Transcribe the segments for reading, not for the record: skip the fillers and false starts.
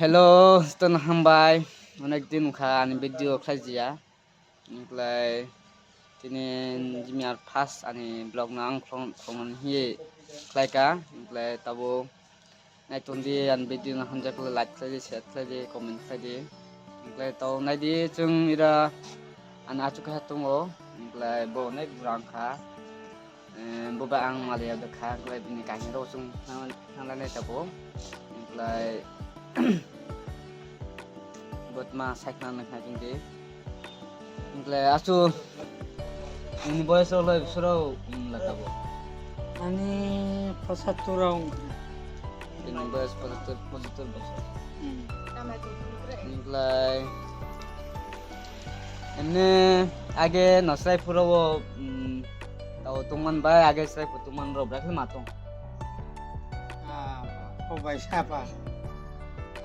Hello, stone hambai. Onek din ukha ani video khlajia. Niklai tini jimiar first ani blog nang from hi khlaika. Niklai tabo naitundi an video na hanja kle like khlaji share khlaji comment khlaji. Niklai tau naidi chung ira an achu kha tungo. Niklai bo nek burang kha. Boba ang malia bekha niklai bini kahni ro chung nang tabo. Niklai buat ma sakna nak najing de ngle asu ini boy solo lakabo ani 75 raung ini boy 75 bosor ngle enne age nasai puro tau tuman bai age sai tuman ro brakle matong ko bai sapa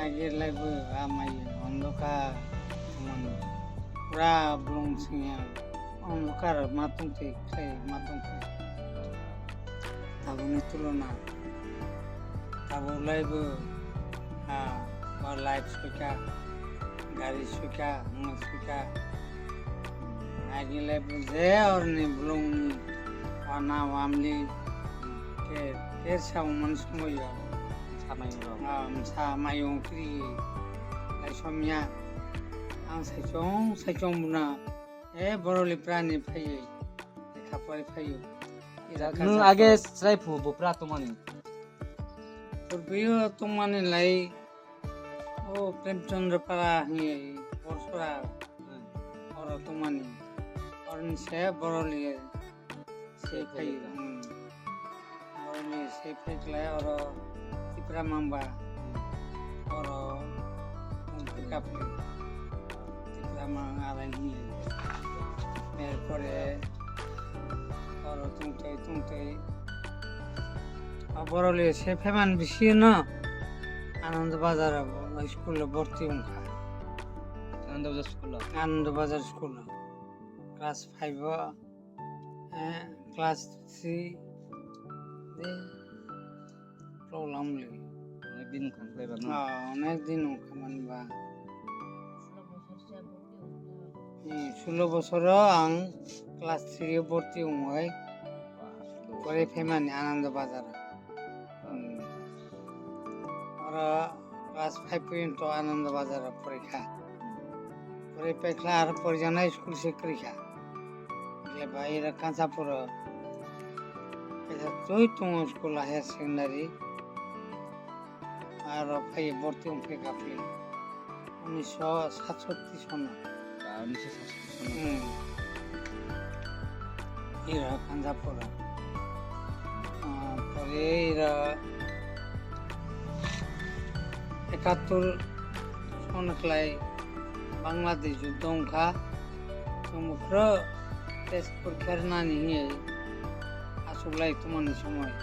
age laibu amai ondoka tuman pura belum sinya ondokar matung te kai matung tabu ni tulona tabu laibu or light suka gari suka suka age laibu je or ni belum ana wamli ke sa man sumoyo sa mayong kri lai somya ang sa chong buna boroli prani phai lekha pare phai nu age sai phu bopra tumani purbiyo tumani lai o premchandra para hi borsora or tumani or ni se boroli se phai boroli se phai lai or Tripura mamba or kapli Tripura manga arani merpore or tungte aborole se feman bishi na Ananda Bazar school bhorti unka Ananda Bazar school class 5 class 3 Kok Lam le onek din khamlai ba onek din kaman ba 16 বছর আং class 3 এ ভর্তি হই পরে ফেমানি আনন্দ বাজার আর class 5 পর্যন্ত আনন্দ বাজার পরীক্ষা পরে পেখলা আর পরিজানা স্কুল সে পরীক্ষা એટલે ભાઈ રા કાંચાપુર જોઈ તું સ્કૂલ હાયર સેકન્ડરી আর ভাই ভর্তি হই কাপলি 1967 সন Ira Kanchanpur পরে এরা 71 সনকলাই বাংলাদেশ যুদ্ধ অংখা সমগ্র টেস্ট পরীক্ষার না নিয়ে আসলাই তোমার সময়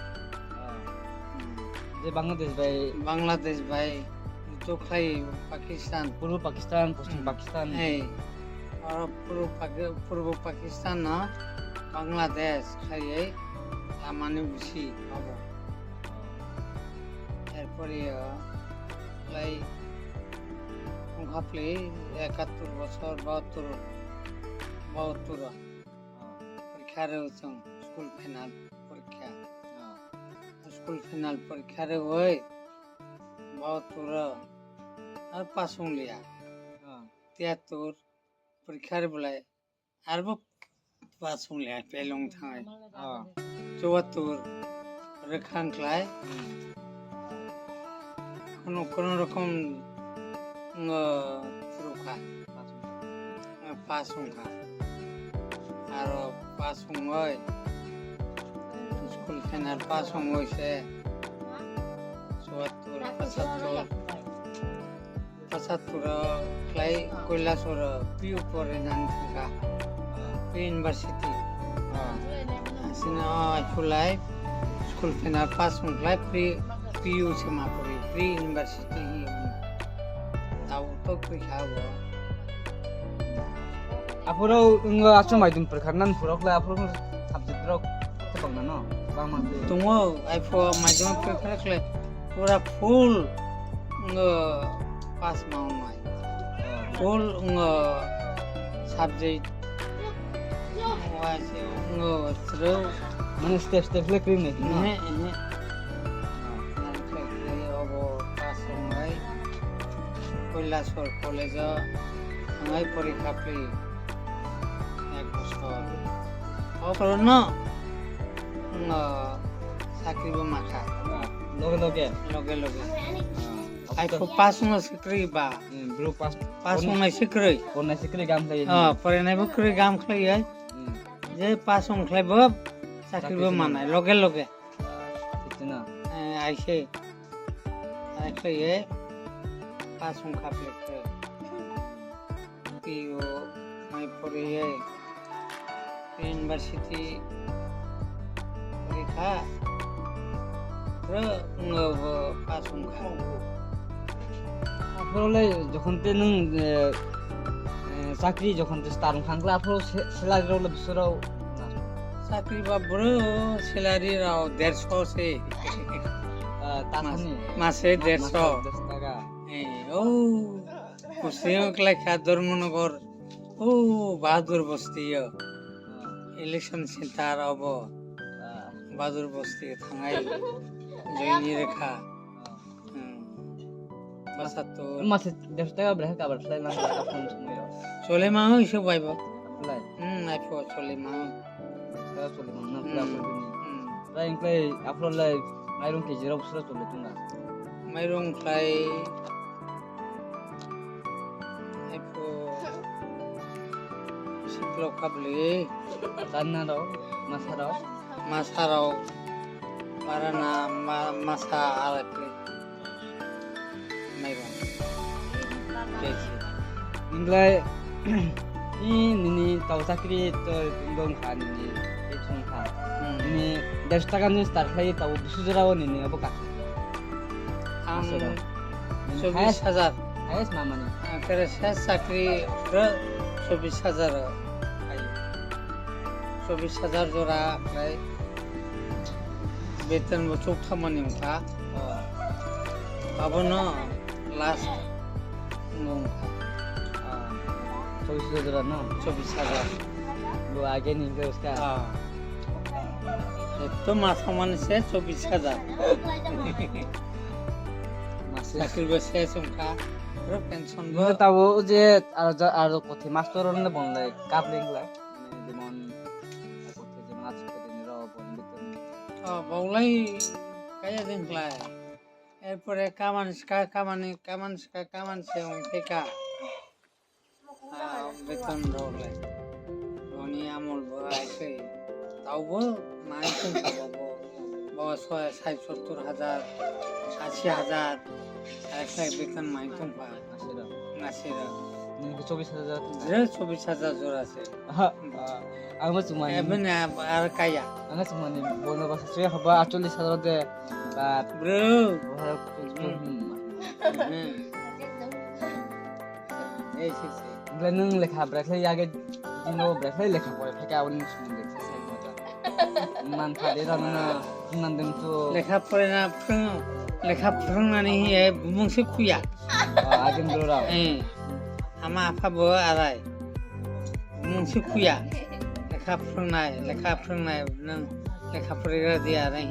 যে বাংলাদেশ ভাই যুদ্ধ খাই পাকিস্তান পূর্ব পাকিস্তান পশ্চিম পাকিস্তান और पूर्व पाकिस्तान ना बांग्लादेश खाइए लामाने बिसी हबो एरपरे लाई उंखाप्ले 71 বছর 72 परीक्षा रे जों स्कुल फाइनाल परीक्षा स्कुल फाइनाल परीक्षा रे होय 72 और पास हो लिया 73 परीक्षा रे बोलाय आरबो पास हो लिया पेलंग थाय 74 रेखांकलाय কোনো রকম রুখা পাস হংখা আর পাস হংয় স্কুল ফাইনাল পাস হংয়ছে 74 75 ক্লাই কৈলাসর পিউ পরে জানছিকা পি ইউনিভার্সিটি আসিনা ফুলাই স্কুল ফাইনাল পাস হংলাই পিউ সেমা পরে প্রি ইউনিভার্সিটি তাও তো পরীক্ষাবো আপuro achu maidum perkhanan purokla apuro subject rok tepangna no bangma tungo aifo maidum perkharakle pura full pass maunai full subject was through মানে স্টেপ স্টেপ লে ক্রিম নাকি না pass maunai কৈলাসর কলেজ আঙাই পরীক্ষা প্লি এক বছর অপরণ চাকরিবো মাখা লগে লগে লগে লগে আইফো পাস মো সিক্রি বা ব্রো পাস মো নাই সিক্রি কোন সিক্রি গাম খাই পরে নাই বকরি গাম খাই যে পাস মো খাইব চাকরিবো মানাই লগে লগে ঠিক না আইছে আইছে পাস মো খাপলে পিও মাই পরে ইউনিভার্সিটি পরীক্ষা পাস মো খা আপনারা যখন তে নং চাকরি যখন তে স্টার্ট খাংলা আপনারা স্যালারি রোল বিসরাও চাকরি বা বড় স্যালারি রাও 150 সে তাখানি মাসে 150 টাকা ও কুসিও লেখা ধর্মনগর ও বাহাদুর বস্তি ইলেকশন সেন্টার অব বাহাদুর বস্তি থাঙাই জয়নি রেখা মাসে 100 টাকা ব্রেক আবার ফ্লাই না আপনার সময় চলে মাও ইসব পাইব ফ্লাই আইফো চলে মাও চলে না ফ্লাই তাই ইনক্লাই আপনারা মাইরং কেজি রবসরা চলে তুনা মাইরং ফ্লাই আইফো সিপ্লো খাবলে তান্নারাও মাসারাও পারানা মাসা আলাকে মাইরং KG ইনক্লাই ini tahu sakri to dong kan ini chung kha ini 100 টাকা নিয়ে স্টার্ট খাই তাও 200 ini apa kak am 24000 hayas mama ni করে শেষ চাকরি 24000 আই 24000 জোড়া প্রায় বেতন বছর খামানি মুখা পাবো না লাস্ট মুখা 24000 no 24000 वो आगे निकले उसका तो माथा मन से 24000 চাকরি বসে সুমকা পেনশন वो তাও যে আর কোথে মাস্টার রনে বনলে কাপলিংলা যেমন কোথে যেমন আছে কোথে নির বন বেতন বউলাই কায়া দিনলাই এরপরে কামান সে থেকে বেতন রলে ধনী আমল বয়সে তাও মাইকম পাবো বয়স 60-70,000 80,000 একটা বেতন মাইকম পায় নাসিরা 24000 জোর আছে আমি cuma এমনি আর কায়া আমি cuma ni bono bahasa saya haba 40000 de ba bro এই সে nung lekha brakhlai yage dino brakhlai lekha pore pheka awni sumunde sai mata man thade rana nandem to লেখা পড়ে না লেখা ফ্রংনানি হে বুমংসে খুয়া agem dora আমা আফা বো আরাই বুমংসে খুয়া লেখা ফ্রংনাই নং লেখা পড়েগ্রা দিয়া আরাই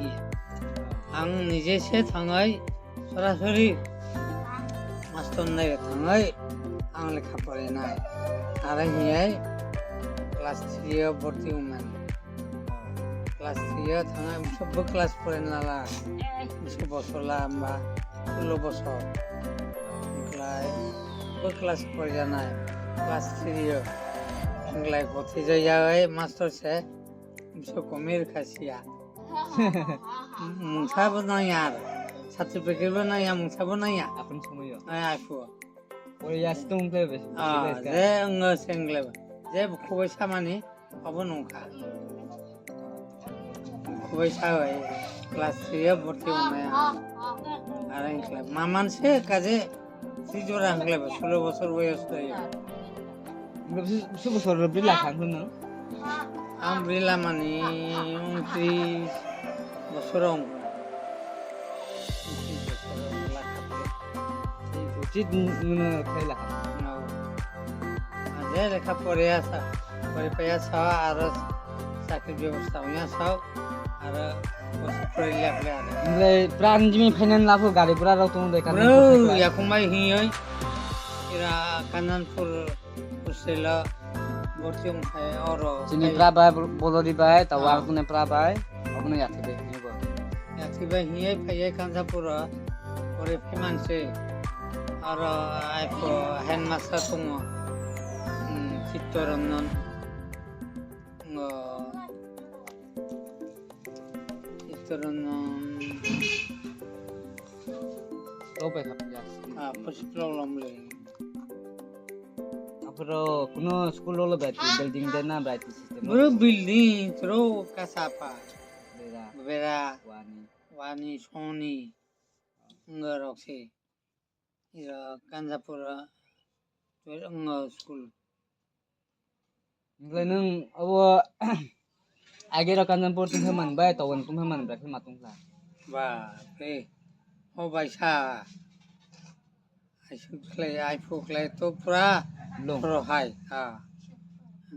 आं নিজে সে থাঙাই সরাসরি মাস্টার নাই থাঙাই आं লেখা পড়ে নাই আরাই হিয়াই ক্লাস 3 এ ভর্তি হইমান ক্লাস 3 এ থাঙাই সব ক্লাস পড়ে নালা 20 বছর লম্বা 16 বছর ক্লাস ক্লাস পড়ে জানাই ক্লাস 3 এ इंग्लाय कोथि जाय मास्टर से सो कमेर खासिया मुंसा बनाया सर्टिफिकेट बनाया मुंसा बनाया अपन समय आफु ओरे यास तुम पे बे जे अंग सेंगले जे खुबै सामानि अबो नंखा खुबै साय क्लास 3 भर्ती होनाया आरो इंग्लाय मामान से काजे सिजोरा इंग्लाय 16 বছর বয়স হই Su besar lebih lah kan bener. Ambrila mani 29 বছর Chit nuna khaila. aja lekha poriya sa aro sakri byabostha huya sa aro poriya phle ara Nglai pran jimi finance lafu gari pura rau tung de kan. bro yakumai hiyoi ira Kanchanpur usela bortium khai oro Jini pra bai bolori bai tawar kune pra bai apne yathi be nibo. yathi hiyai phai Kanchanpur ore phimanse aro aipo handmaster tungo chittorannon Lope khap ya. problem le Apro kuno school lo bati building de na bati system. bro building tro kasapa Bera vera wani. wani soni ngarokse ira Kanchanpur school Nglai nung awo agera Kanchanpur tumhe man bai tawan tumhe man bra khima tungla. ba pe ho bai sa ai phu klai to pura Long. pro hai ha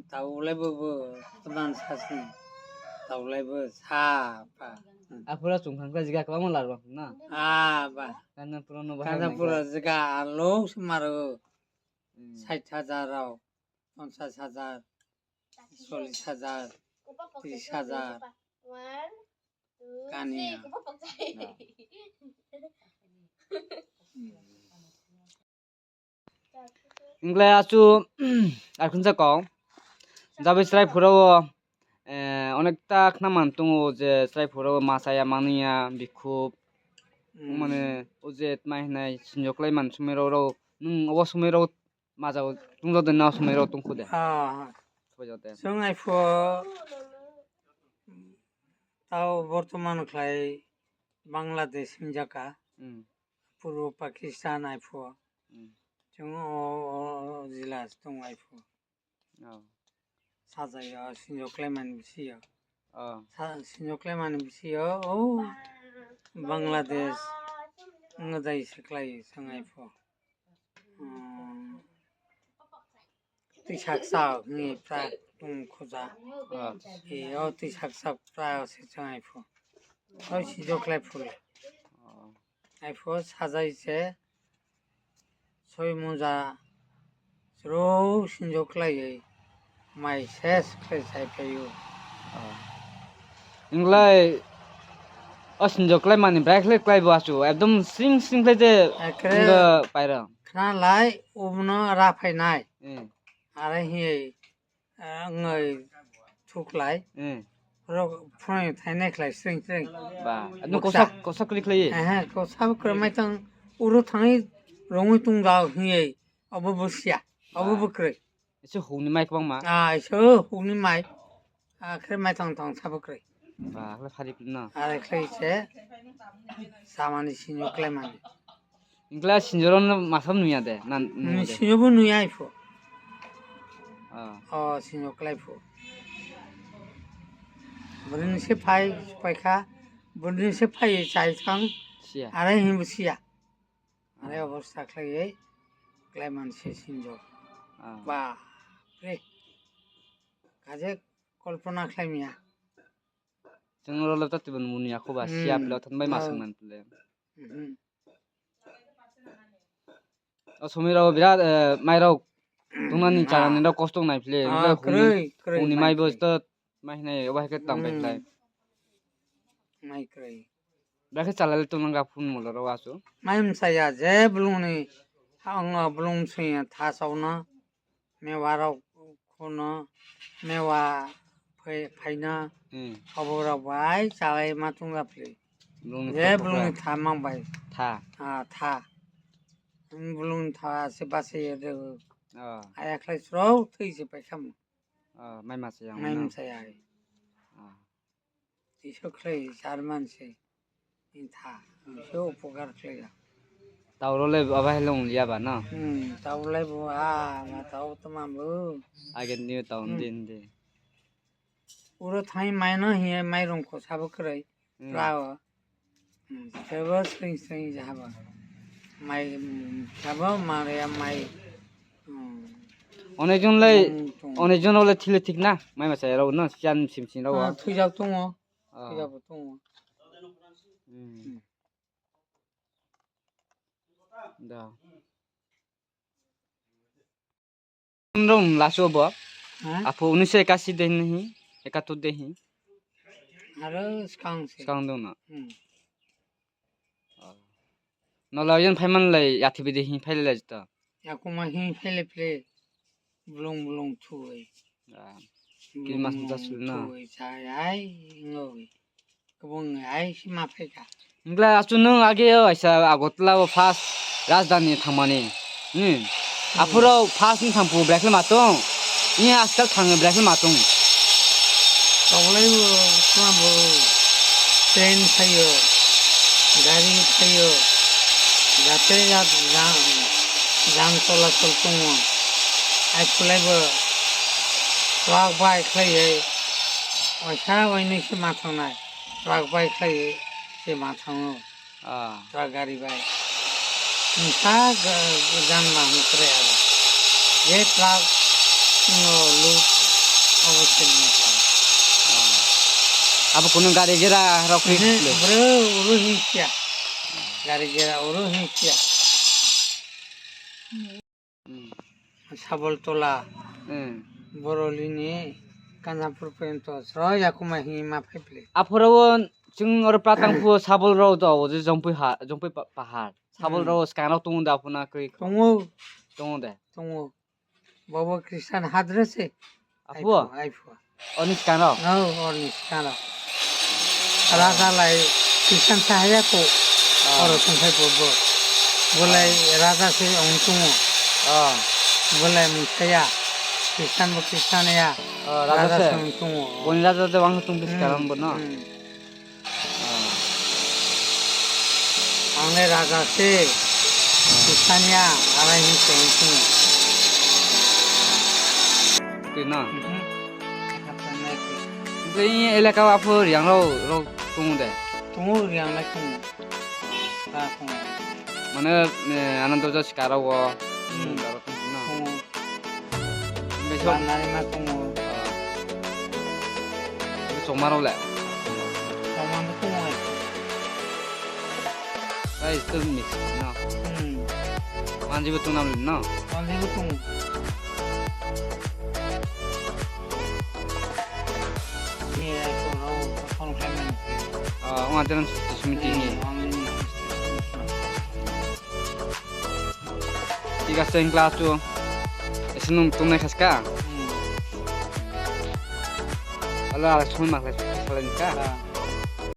tau le bu tanan sasi tau le bu sa pa Apura chungkhang ka jiga kala lar na. ba Kanchanpur no bahai. Kanchanpur jaga alo semaru 60,000 50,000 40,000 30,000 kania Nglai achu arkhunja ko jabe strai phuro অনেকটা খানামান tungo je strai phuro masaya mania bikhub মানে ও যে মাই নাই sinjoklai man sumero ro nung obo sumero majao tunglo den na sumero tungkhu de phojate sung ai phu tau বর্তমান khai Bangladesh jaka puro Pakistan ai phu chung jila tung ai phu sajaya sinjoklai man bisiyo sinjoklai man bisiyo o Bangladesh ngadai seklai sung ai phu ti saksa ni pra tung khoja e o ti saksa pra se chung ai phu o sinjoklai phul ai phu sajaise soi moja ro sinjoklai mai ses khai sai payo nglai sinjoklai man brakhle klai basu ekdom sing sing klai je nga paira khna lai ubno ra phai nai ara hi ngai thuklai ro phoi thaine khlai string ba adno kosak kosak klik klai ko sab kramai tang uro thangai rongoi tung ga hi abu busia abu bukre ese huni mai kwang ma so huni mai khre mai tang tang sab kre ba khle phari na ara khlai se samani sinjoklai man ingla sinjoron masam nuya de nan sinjobu nuyai phu sinjoklai phu burin se phai paikha burin se phai chai thang sia ara hi busia ara অবস্থা khlai klai man se sinjok ba re kaje kolpona khlai mia jengro lo tat ben munia ko ba sia plo than bai masang man ple somiro birat mairo tungani charani ro kostong nai ple huni mai bo sta mai nai oba ke tang bai klai mai krai bakhe chalal tunanga phun molo ro asu maim saya je blung ni ang blung sui tha sauna mewaro khono mewa phaina abora bai chalai matunga ple je blung tha mang bai tha tha blung tha se base de aya khlai sro thei se pai kham mai ma se yang maim saya ti so khlai charman se in tha so upokar khlai tauro le aba helong liya ba na tau lai bo ma tau tama bo again new town din de uro thai mai na hi mai rong ko sab krai ra sebo string jaba মাই যাব মারে মাই অনেকজন হলে ছিলে ঠিক না মাই মাসায় রাও না Sean সিমসিন রাও থুইজাব দङ থুইজাব দङ दा रंग लासो बो आपो 1981 दे नहीं 71 दे ही आरो सिकां दं ना नलायन फाइमान लाई याथि बे दे ही फाइल ला जता याको मा ही फाइले प्ले बुलुं थुई कि मास मुतासुल ना चाय आई ngoi kebung ai si mafeka इंग्ला आचु नों आगे ऐसा आगतला फास्ट राजधानी थांमाने आफोराव फास्ट नि थांपु ब्रेकल मातों इ आजकल थाङो ब्रेकल मातों अगलायबो खालामो ट्रेन थायो गारि थायो जाते जान चलाचल दङ आइखौलायबो ट्राक बाइक थायो अयसा अयनैसो माथांनाय ट्राक बाइक थायो से माथाङो ट्राक गारि बाइक नोंसा गोजान माहुंसरे आरो ये ट्राक लुक अवश्य नहीं अब कोनो गाड़ी गेरा रखी ब्रो उरु हिंसिया गाड़ी गेरा उरु हिंसिया साबल तोला बरलिनी कान्हापुर पर्यन्त स्र याकुमा हिमा फैप्ले आफोराव जों और प्रातांफु साबल राव द ओजे जंपै पहाड़ साबल राव स्कानाव दङ दा फना कै दङ बाबा कृष्ण हाद्रसे आफु अनिस कानाव अनिस कानाव राजालाई कृष्ण साहायाको और संथाय बबो बोलाय राजा से अंतुङ बोलाय मुखया कृष्णया राजा से अंतुङ बनि राजा जे वांग तुम बिस कारण बन आंले राजा से कृष्णया आरायनि से अंतुङ ना बै एलाका आफोर यांराव दङ दे दङ यांलाय दङ माने आनन्द बाजार सिकाराव बानारि मा दङ समारावलाय समानो दङ गाइस तो मिक्स ना मानजिबो दङ नाम ना मानजिबो दङ ngajaran semiti ini. Tiga setengah kelas tu, senung tunai kaska. Kalau ada semua kelas selain kah?